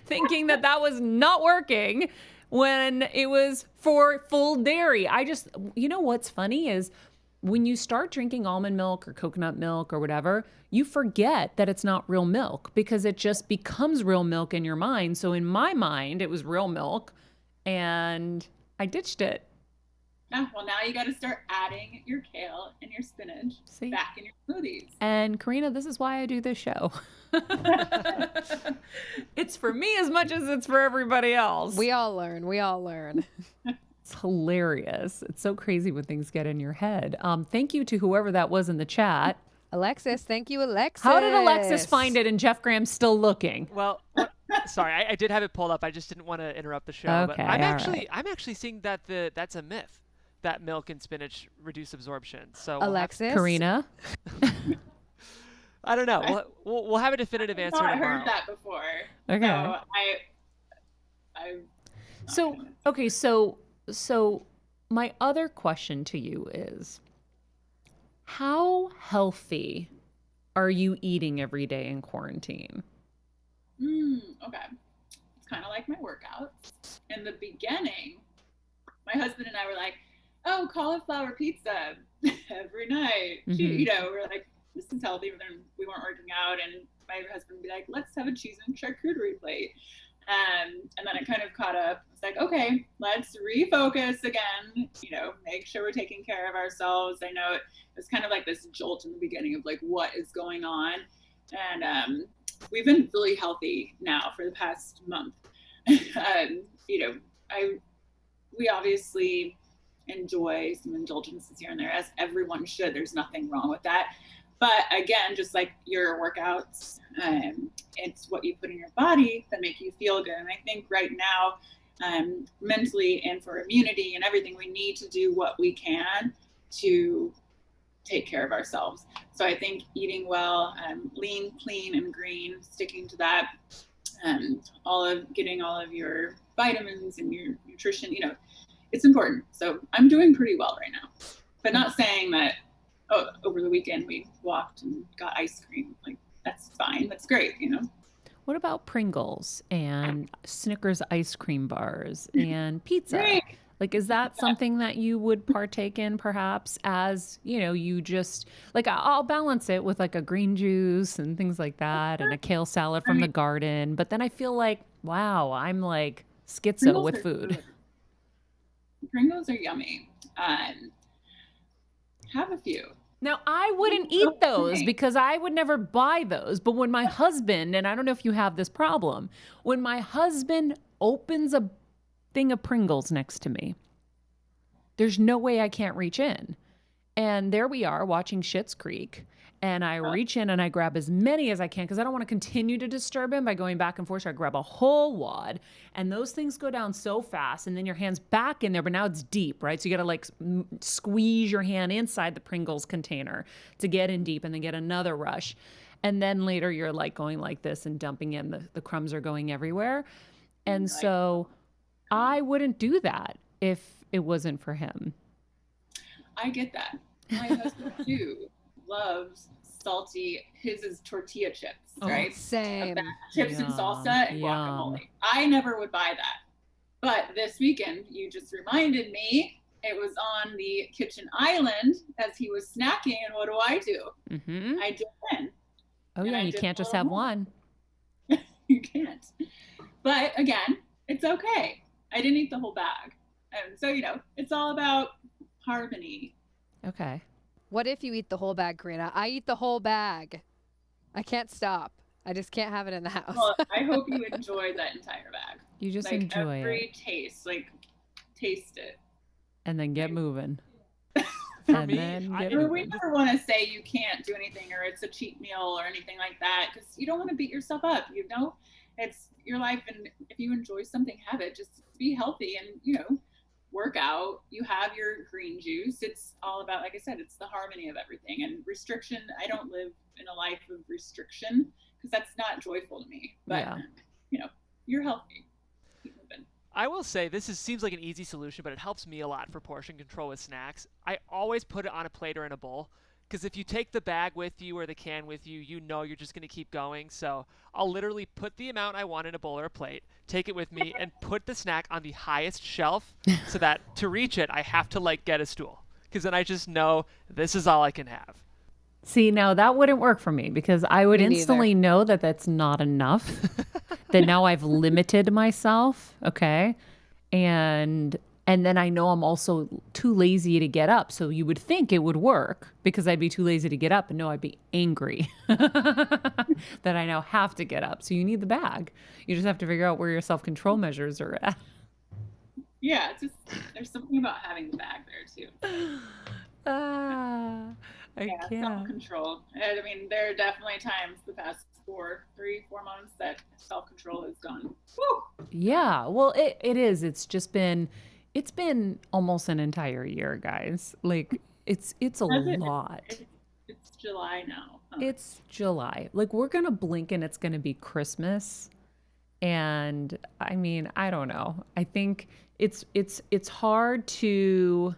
thinking that was not working when it was for full dairy. What's funny is when you start drinking almond milk or coconut milk or whatever, you forget that it's not real milk because it just becomes real milk in your mind. So in my mind, it was real milk and I ditched it. Yeah, well, now you got to start adding your kale and your spinach back in your smoothies. And Karena, this is why I do this show. It's for me as much as it's for everybody else. We all learn. It's hilarious. It's so crazy when things get in your head. Thank you to whoever that was in the chat. Alexis, thank you, Alexis. How did Alexis find it and Jeff Graham's still looking? Well, sorry, I did have it pulled up. I just didn't want to interrupt the show. Okay, but I'm actually seeing that that's a myth, that milk and spinach reduce absorption. So Alexis, Karena. I don't know. We'll have a definitive answer tomorrow. I've heard that before. Okay. So my other question to you is, how healthy are you eating every day in quarantine? Okay. It's kind of like my workouts. In the beginning, my husband and I were like, oh, cauliflower pizza every night. Mm-hmm. We're like, this is healthy. But then we weren't working out, and my husband would be like, let's have a cheese and charcuterie plate. And then it kind of caught up. It's like, okay, let's refocus again, make sure we're taking care of ourselves. I know it was kind of like this jolt in the beginning of like, what is going on? And we've been really healthy now for the past month. We obviously enjoy some indulgences here and there, as everyone should. There's nothing wrong with that. But again, just like your workouts, it's what you put in your body that make you feel good. And I think right now, mentally and for immunity and everything, we need to do what we can to take care of ourselves. So I think eating well, lean, clean, and green, sticking to that, getting all of your vitamins and your nutrition, it's important. So I'm doing pretty well right now, but not saying that, over the weekend we walked and got ice cream. Like, that's fine. That's great, What about Pringles and Snickers ice cream bars and pizza? Great. Like, is that something that you would partake in perhaps as, you just, like, I'll balance it with like a green juice and things like that and a kale salad from the garden. But then I feel like, wow, I'm like schizo Pringles with are food. good. Pringles are yummy. Have a few. Now, I wouldn't eat those because I would never buy those. But when my husband, and I don't know if you have this problem, when my husband opens a thing of Pringles next to me, there's no way I can't reach in. And there we are watching Schitt's Creek. And I reach in and I grab as many as I can because I don't want to continue to disturb him by going back and forth. So I grab a whole wad, and those things go down so fast. And then your hand's back in there, but now it's deep, right? So you got to like squeeze your hand inside the Pringles container to get in deep and then get another rush. And then later you're like going like this and dumping in. The crumbs are going everywhere. And so I wouldn't do that if it wasn't for him. I get that. My husband too loves salty. His is tortilla chips, right? Same. Chips and salsa and guacamole. I never would buy that. But this weekend, you just reminded me, it was on the kitchen island as he was snacking. And what do? Mm-hmm. I dip in. Oh, yeah. You can't just have one. You can't. But again, it's okay. I didn't eat the whole bag. And so, it's all about harmony. Okay. What if you eat the whole bag, Karena? I eat the whole bag. I can't stop. I just can't have it in the house. Well, I hope you enjoy that entire bag. You just like enjoy every taste, taste it. And then get moving. For me, we never want to say you can't do anything or it's a cheat meal or anything like that because you don't want to beat yourself up. It's your life, and if you enjoy something, have it. Just be healthy and work out. You have your green juice. It's all about, like I said, it's the harmony of everything. And restriction, I don't live in a life of restriction because that's not joyful to me. But you're healthy. Keep moving. I will say seems like an easy solution, but it helps me a lot for portion control with snacks. I always put it on a plate or in a bowl, because if you take the bag with you or the can with you, you're just going to keep going. So I'll literally put the amount I want in a bowl or a plate, take it with me, and put the snack on the highest shelf so that to reach it, I have to get a stool, because then I just know this is all I can have. See, now that wouldn't work for me because I would instantly know that that's not enough. That now I've limited myself, okay? And then I know I'm also too lazy to get up. So you would think it would work because I'd be too lazy to get up, and no, I'd be angry that I now have to get up. So you need the bag. You just have to figure out where your self-control measures are at. Yeah, there's something about having the bag there too. I can't. Self-control. I mean, there are definitely times the past 4 months that self-control is gone. Woo! Yeah, well, it is. It's been almost an entire year, guys. Like it's a lot. It's July now. Huh? It's July. Like we're gonna blink and it's gonna be Christmas. And I mean, I don't know. I think it's hard to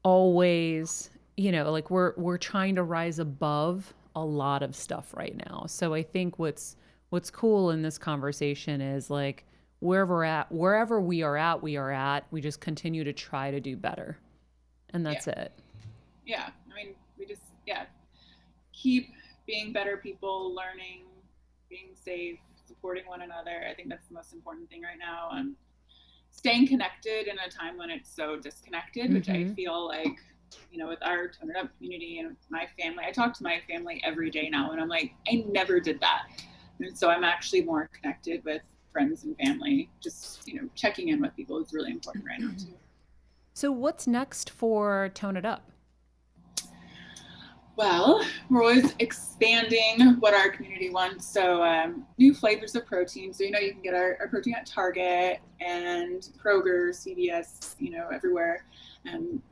always, we're trying to rise above a lot of stuff right now. So I think what's cool in this conversation is wherever we are at, we just continue to try to do better. And that's it. Yeah. I mean, we just, keep being better people, learning, being safe, supporting one another. I think that's the most important thing right now. Staying connected in a time when it's so disconnected, which I feel like, with our Tone It Up community and my family, I talk to my family every day now, and I'm like, I never did that. And so I'm actually more connected with friends and family. Just, checking in with people is really important right now too. So what's next for Tone It Up? Well, we're always expanding what our community wants. So new flavors of protein. So, you can get our protein at Target and Kroger, CVS, everywhere.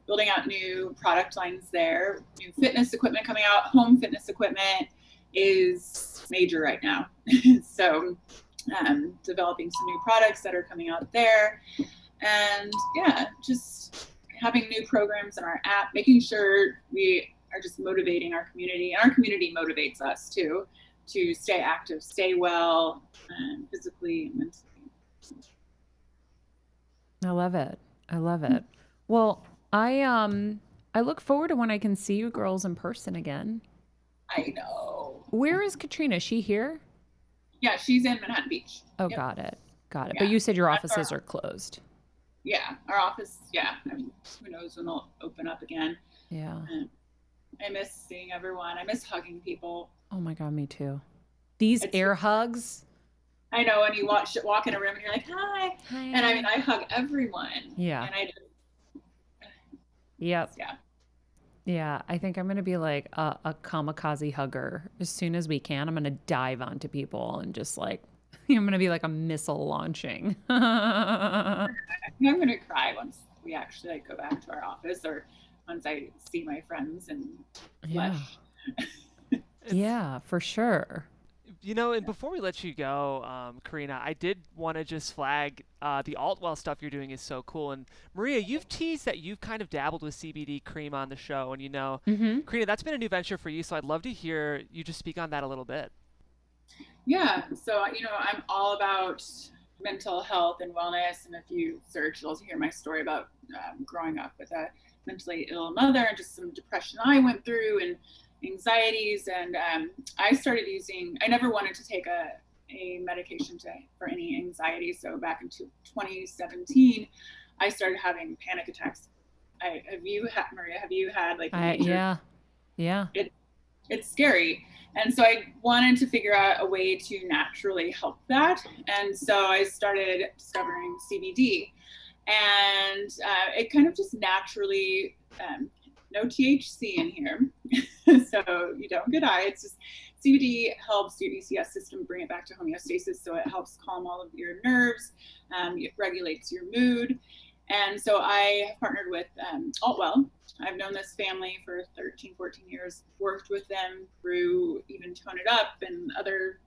Building out new product lines there. New fitness equipment coming out. Home fitness equipment is major right now. So developing some new products that are coming out there. And just having new programs in our app, making sure we are just motivating our community, and our community motivates us too, to stay active, stay well, physically and mentally. I love it. Well, I look forward to when I can see you girls in person again. I know. Where is Katrina? Is she here? Yeah, she's in Manhattan Beach. Oh, Yep. Got it. Yeah. But you said your offices are closed. Yeah, our office, I mean, who knows when they'll open up again. Yeah. I miss seeing everyone. I miss hugging people. Oh my God, me too. These air hugs. I know, and you walk in a room and you're like, hi. Hi. And I mean, I hug everyone. Yeah. And I just, Yep. Yeah. Yeah, I think I'm going to be like a kamikaze hugger. As soon as we can, I'm going to dive onto people and just like, I'm going to be like a missile launching. I think I'm gonna cry once we actually like go back to our office, or once I see my friends in Yeah. flesh. Yeah, for sure. And before we let you go, Karina, I did want to just flag the Altwell stuff you're doing is so cool. And Maria, you've teased that you've kind of dabbled with CBD cream on the show, and Mm-hmm. Karina, that's been a new venture for you. So I'd love to hear you just speak on that a little bit. Yeah, so I'm all about mental health and wellness, and if you search, you'll hear my story about growing up with a mentally ill mother and just some depression I went through and anxieties. And I started using. I never wanted to take a medication for any anxiety. So back in 2017, I started having panic attacks. Maria? Have you had like a major? Yeah. It's scary. And so I wanted to figure out a way to naturally help that. And so I started discovering CBD. And it kind of just naturally, no THC in here. So you don't get high. It's just CBD helps your ECS system bring it back to homeostasis. So it helps calm all of your nerves. It regulates your mood. And so I have partnered with Altwell. I've known this family for 13, 14 years, worked with them through even Tone It Up and other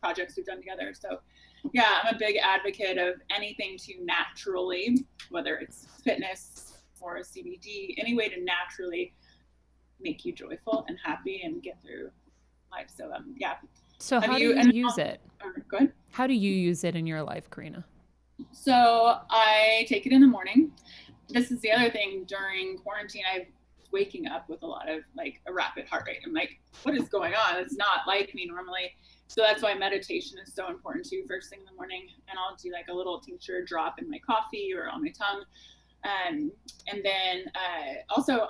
projects we've done together. So yeah, I'm a big advocate of anything to naturally, whether it's fitness or CBD, any way to naturally make you joyful and happy and get through life. So yeah. So how do you use it? Go ahead. How do you use it in your life, Karina? So I take it in the morning. This is the other thing during quarantine. I was waking up with a lot of like a rapid heart rate. I'm like, what is going on? It's not like me normally. So that's why meditation is so important too, first thing in the morning. And I'll do like a little tincture drop in my coffee or on my tongue. And then also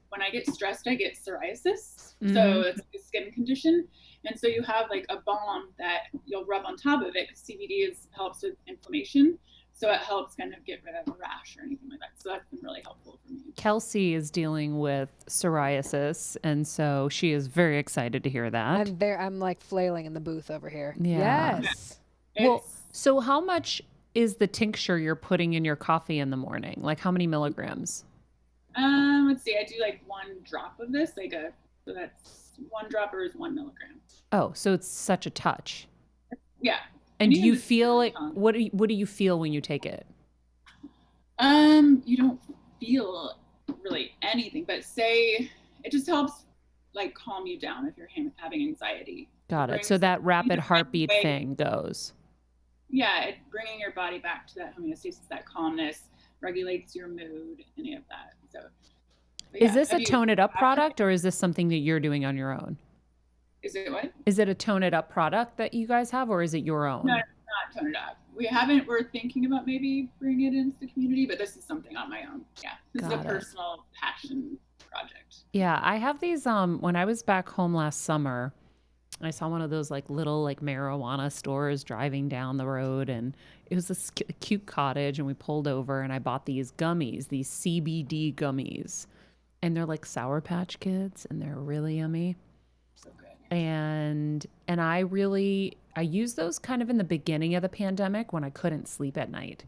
when I get stressed, I get psoriasis. Mm-hmm. So it's a skin condition. And so you have like a balm that you'll rub on top of it, because CBD helps with inflammation. So it helps kind of get rid of a rash or anything like that. So that's been really helpful for me. Kelsey is dealing with psoriasis, and so she is very excited to hear that. I'm like flailing in the booth over here. Yeah. Yes. Well, so how much is the tincture you're putting in your coffee in the morning? Like how many milligrams? Let's see. I do like one drop of this, so that's 1 dropper is 1 milligram. Oh, so it's such a touch. Yeah. And do you feel like what do you feel when you take it? You don't feel really anything, but say it just helps like calm you down if you're having anxiety. Got it. So that rapid heartbeat thing goes. Yeah, bringing your body back to that homeostasis, that calmness, regulates your mood, any of that. So, yeah. Is this a Tone It Up product, or is this something that you're doing on your own? Is it what? Is it a Tone It Up product that you guys have, or is it your own? No, it's not Tone It Up. We're thinking about maybe bringing it into the community, but this is something on my own. Yeah, this is a personal passion project. Yeah, I have these, when I was back home last summer, I saw one of those like little like marijuana stores driving down the road, and it was a cute cottage, and we pulled over and I bought these gummies, these CBD gummies, and they're like Sour Patch Kids, and they're really yummy. So good. And I used those kind of in the beginning of the pandemic when I couldn't sleep at night.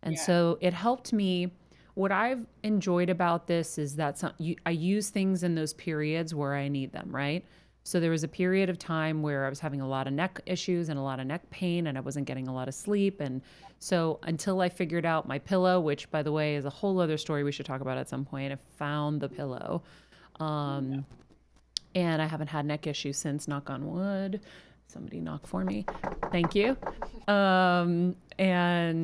And so it helped me. What I've enjoyed about this is that I use things in those periods where I need them, right? So there was a period of time where I was having a lot of neck issues and a lot of neck pain, and I wasn't getting a lot of sleep. And so until I figured out my pillow, which by the way is a whole other story we should talk about at some point, I found the pillow. And I haven't had neck issues since, knock on wood. Somebody knock for me. Thank you. And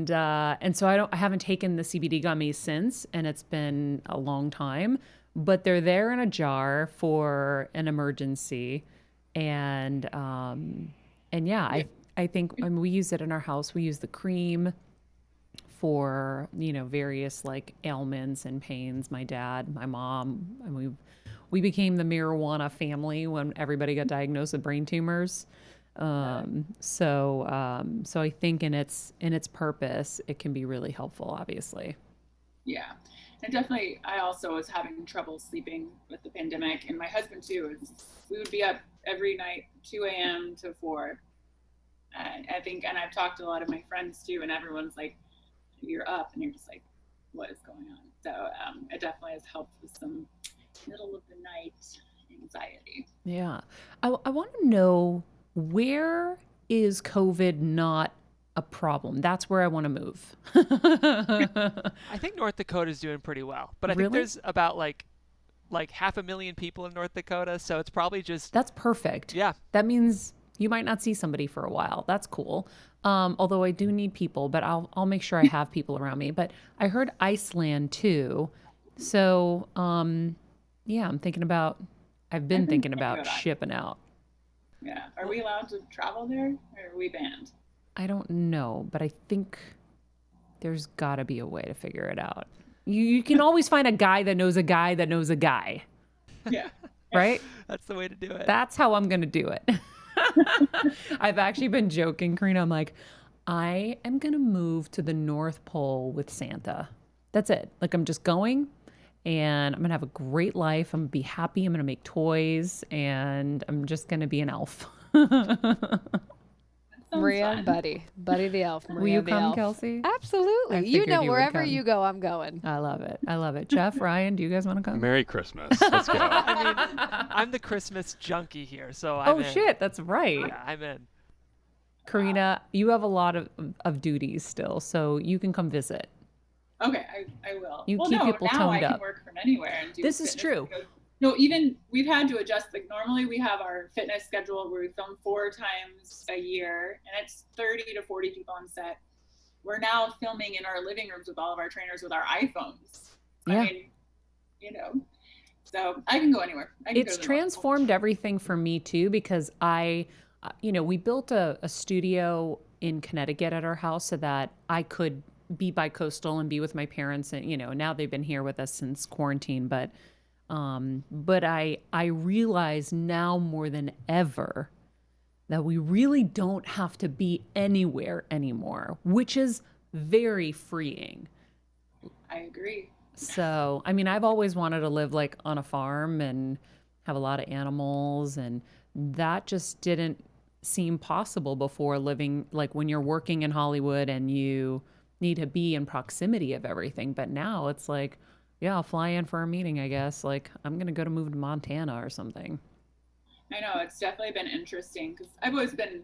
so I haven't taken the CBD gummies since, and it's been a long time, but they're there in a jar for an emergency. And yeah, I think we use it in our house. We use the cream for, various like ailments and pains. My dad, my mom, and we became the marijuana family when everybody got diagnosed with brain tumors. So I think in its purpose, it can be really helpful, obviously. Yeah. And definitely, I also was having trouble sleeping with the pandemic, and my husband too. We would be up every night, 2 a.m. to 4. I think, and I've talked to a lot of my friends too, and everyone's like, you're up, and you're just like, what is going on? So it definitely has helped with some middle of the night anxiety. Yeah. I want to know, where is COVID not a problem? That's where I want to move. I think North Dakota is doing pretty well, but I think Really? there's about like 500,000 people in North Dakota, so it's probably just That's perfect. yeah. That means you might not see somebody for a while. That's cool. Although I do need people, but I'll make sure I have people around me. But I heard Iceland too. So yeah, I've been thinking about shipping out. Yeah. Are we allowed to travel there, or are we banned? I don't know, but I think there's got to be a way to figure it out. You can always find a guy that knows a guy that knows a guy, Yeah. right? That's the way to do it. That's how I'm going to do it. I've actually been joking, Karena. I'm like, I am going to move to the North Pole with Santa. That's it. Like, I'm just going, and I'm going to have a great life. I'm going to be happy. I'm going to make toys, and I'm just going to be an elf. Maria and Buddy the elf. Maria Will you the come, elf. Kelsey? Absolutely. I You figured know, you would wherever come. you go, I'm going. I love it. I love it. Jeff, Ryan, do you guys want to come? Merry Christmas. Let's go. I mean, I'm the Christmas junkie here, so I'm Oh, in. shit. That's right. Yeah, I'm in. Karena, you have a lot of duties still, so you can come visit. Okay, I will. You well, keep no, people now I toned can up. work from anywhere and do This is fitness true. videos. No, even we've had to adjust. Like normally we have our fitness schedule where we film 4 times a year, and it's 30 to 40 people on set. We're now filming in our living rooms with all of our trainers with our iPhones. Yeah. I mean, so I can go anywhere. I can go It's to the North Pole. transformed everything for me too, because we built a studio in Connecticut at our house so that I could be bi-coastal and be with my parents, and now they've been here with us since quarantine, but I realize now more than ever that we really don't have to be anywhere anymore, which is very freeing. I agree. So, I mean, I've always wanted to live like on a farm and have a lot of animals, and that just didn't seem possible before, living like when you're working in Hollywood and you need to be in proximity of everything. But now it's like, yeah, I'll fly in for a meeting, I guess. Like, I'm going to move to Montana or something. I know, it's definitely been interesting because I've always been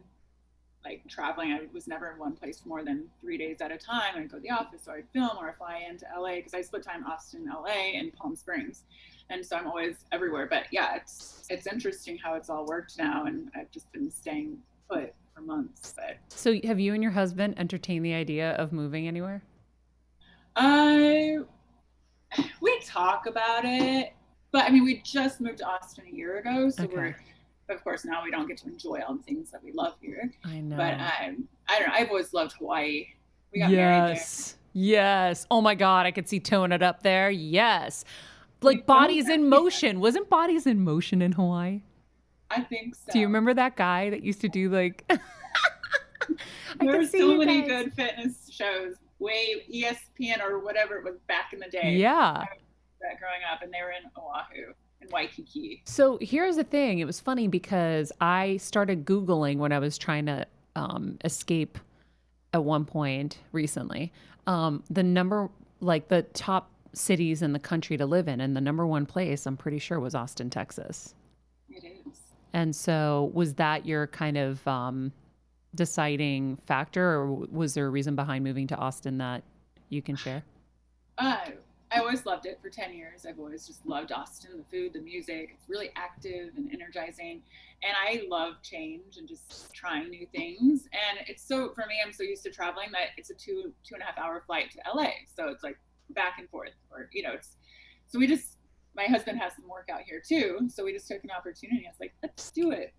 like traveling. I was never in one place for more than 3 days at a time. I'd go to the office, or I'd film, or I fly into LA because I split time Austin, LA, and Palm Springs. And so I'm always everywhere. But yeah, it's interesting how it's all worked now, and I've just been staying put for months. But So have you and your husband entertained the idea of moving anywhere? We talk about it, but I mean, we just moved to Austin a year ago, so Okay. of course, now we don't get to enjoy all the things that we love here. I know. But I don't know. I've always loved Hawaii. We got married there. Yes. Oh my God, I could see Tone It Up there. Yes. Like Bodies in Motion. Wasn't Bodies in Motion in Hawaii? I think so. Do you remember that guy that used to do like There were so many good fitness shows, way ESPN or whatever it was back in the day. Yeah. That growing up, and they were in Oahu and Waikiki. So here's the thing. It was funny because I started Googling when I was trying to escape at one point recently. The top cities in the country to live in, and the number one place I'm pretty sure was Austin, Texas. It is. And so was that your kind of deciding factor, or was there a reason behind moving to Austin that you can share? I always loved it for 10 years. I've always just loved Austin, the food, the music. It's really active and energizing. And I love change and just trying new things. And it's so, for me, I'm so used to traveling that it's a 2.5 hour flight to LA. So it's like back and forth, or, so my husband has some work out here too. So we just took an opportunity. I was like, let's do it.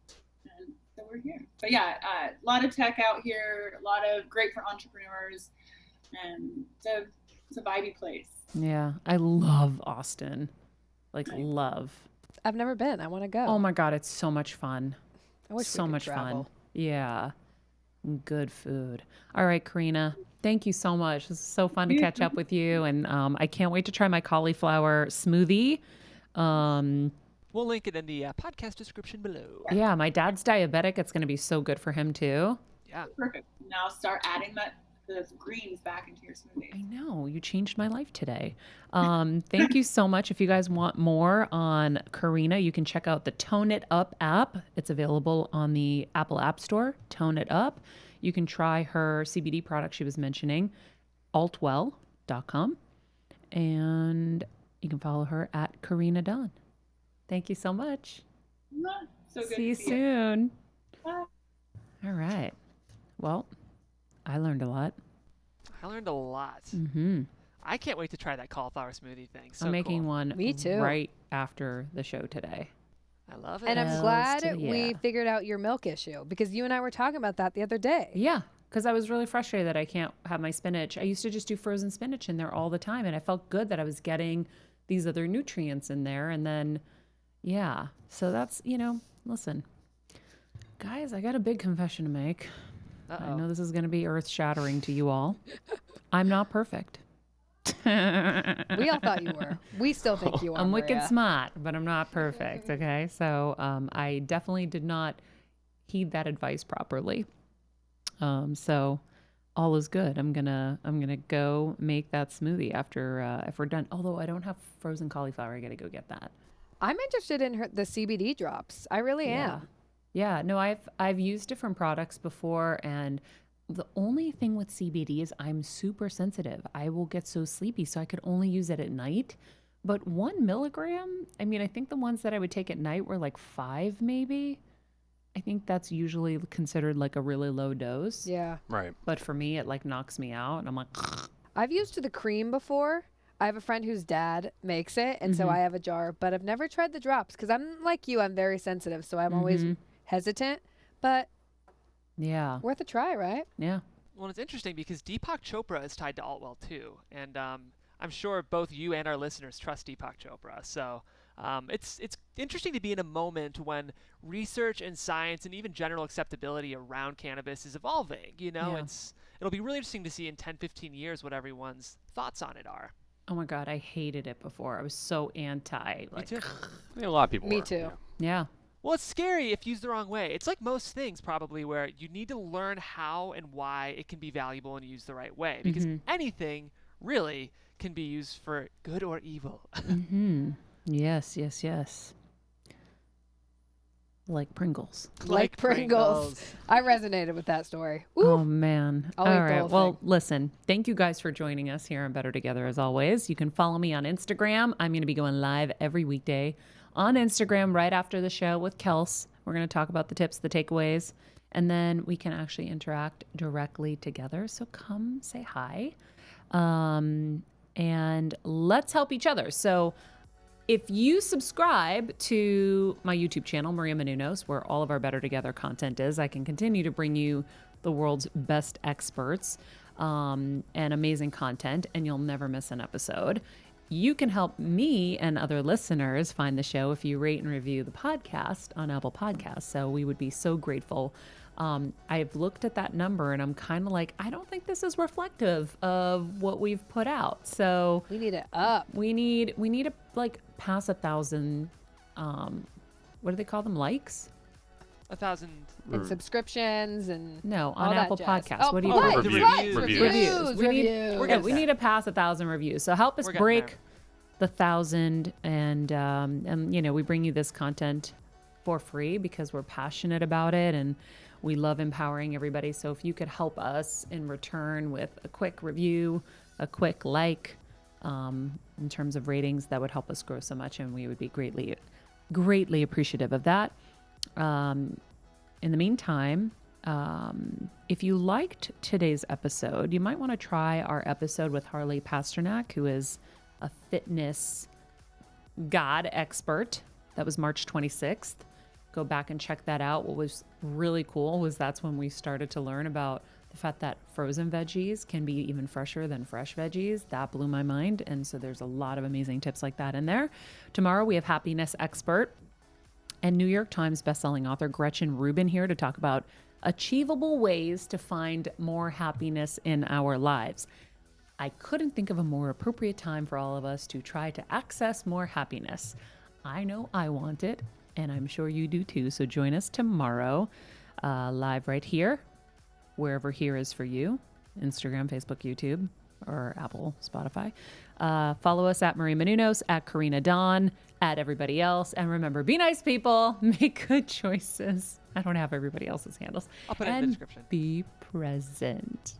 And so we're here. But yeah, a lot of tech out here, a lot of great for entrepreneurs, and it's a vibey place. Yeah, I love Austin. Love. I've never been. I want to go. Oh my God, it's so much fun. I wish So we could much travel. fun. Yeah. Good food. All right, Karena, Thank you so much. This is so fun to catch up with you. And I can't wait to try my cauliflower smoothie. We'll link it in the podcast description below. Yeah, my dad's diabetic. It's going to be so good for him too. Yeah. Perfect. Now start adding the greens back into your smoothie. I know. You changed my life today. Thank you so much. If you guys want more on Karena, you can check out the Tone It Up app. It's available on the Apple App Store. Tone It Up. You can try her CBD product she was mentioning, altwell.com. And you can follow her at Karena Dawn. Thank you so much. So good See you to soon. Bye. All right. Well, I learned a lot. I learned a lot. Mm-hmm. I can't wait to try that cauliflower smoothie thing. So I'm making cool. one Me too. right after the show today. I love it. And I'm Hells glad to the we yeah. figured out your milk issue because you and I were talking about that the other day. Yeah, because I was really frustrated that I can't have my spinach. I used to just do frozen spinach in there all the time, and I felt good that I was getting these other nutrients in there. And then, yeah, so that's, listen, guys, I got a big confession to make. Uh-oh. I know this is going to be earth-shattering to you all. I'm not perfect. We all thought you were. We still think you are. I'm wicked Maria. smart, but I'm not perfect. Okay, so I definitely did not heed that advice properly. So all is good. I'm gonna go make that smoothie after if we're done. Although I don't have frozen cauliflower, I gotta go get that. I'm interested in the CBD drops. I really Yeah. am. Yeah, no, I've used different products before, and the only thing with CBD is I'm super sensitive. I will get so sleepy, so I could only use it at night. But 1 milligram, I mean, I think the ones that I would take at night were like 5 maybe. I think that's usually considered like a really low dose. Yeah. Right. But for me, it like knocks me out, and I'm like, I've used the cream before. I have a friend whose dad makes it, and so I have a jar, but I've never tried the drops because I'm like you. I'm very sensitive, so I'm always hesitant, but yeah, worth a try, right? yeah. Well, it's interesting because Deepak Chopra is tied to Altwell too, and I'm sure both you and our listeners trust Deepak Chopra. So it's interesting to be in a moment when research and science and even general acceptability around cannabis is evolving. Yeah. It'll be really interesting to see in 10, 15 years what everyone's thoughts on it are. Oh my God, I hated it before. I was so anti. Like, Me too. I think a lot of people Me were, too. yeah. yeah. Well, it's scary if used the wrong way. It's like most things, probably, where you need to learn how and why it can be valuable and used the right way. Because anything, really, can be used for good or evil. Yes, yes, yes. Like Pringles. Like Pringles. I resonated with that story. Ooh. Oh man. I'll eat All the right. whole Well, thing. listen, thank you guys for joining us here on Better Together as always. You can follow me on Instagram. I'm going to be going live every weekday on Instagram right after the show with Kels. We're going to talk about the tips, the takeaways, and then we can actually interact directly together. So come say hi. And let's help each other. So if you subscribe to my YouTube channel, Maria Menounos, where all of our Better Together content is, I can continue to bring you the world's best experts and amazing content, and you'll never miss an episode. You can help me and other listeners find the show if you rate and review the podcast on Apple Podcasts. So we would be so grateful. I've looked at that number and I'm kind of like, I don't think this is reflective of what we've put out. So We need it up. we need to like pass 1,000. What do they call them? Likes? 1,000. And subscriptions and No, all on that Apple jazz. Podcasts. Oh, What do you likes, Reviews. likes, Reviews. reviews, We need- reviews. We're Yeah, getting we there. need to pass 1,000 reviews. So help us We're getting break there. the 1,000, and we bring you this content for free because we're passionate about it and we love empowering everybody. So if you could help us in return with a quick review, a quick like, in terms of ratings, that would help us grow so much, and we would be greatly appreciative of that. In the meantime, if you liked today's episode, you might want to try our episode with Harley Pasternak, who is a fitness god expert. That was March 26th. Go back and check that out. What was really cool was that's when we started to learn about the fact that frozen veggies can be even fresher than fresh veggies. That blew my mind. And so there's a lot of amazing tips like that in there. Tomorrow we have happiness expert and New York Times bestselling author Gretchen Rubin here to talk about achievable ways to find more happiness in our lives. I couldn't think of a more appropriate time for all of us to try to access more happiness. I know I want it, and I'm sure you do too. So join us tomorrow, live right here, wherever here is for you, Instagram, Facebook, YouTube, or Apple, Spotify. Follow us at Marie Menounos, at Karena Dawn, at everybody else. And remember, be nice people, make good choices. I don't have everybody else's handles. I'll put it in the description. Be present.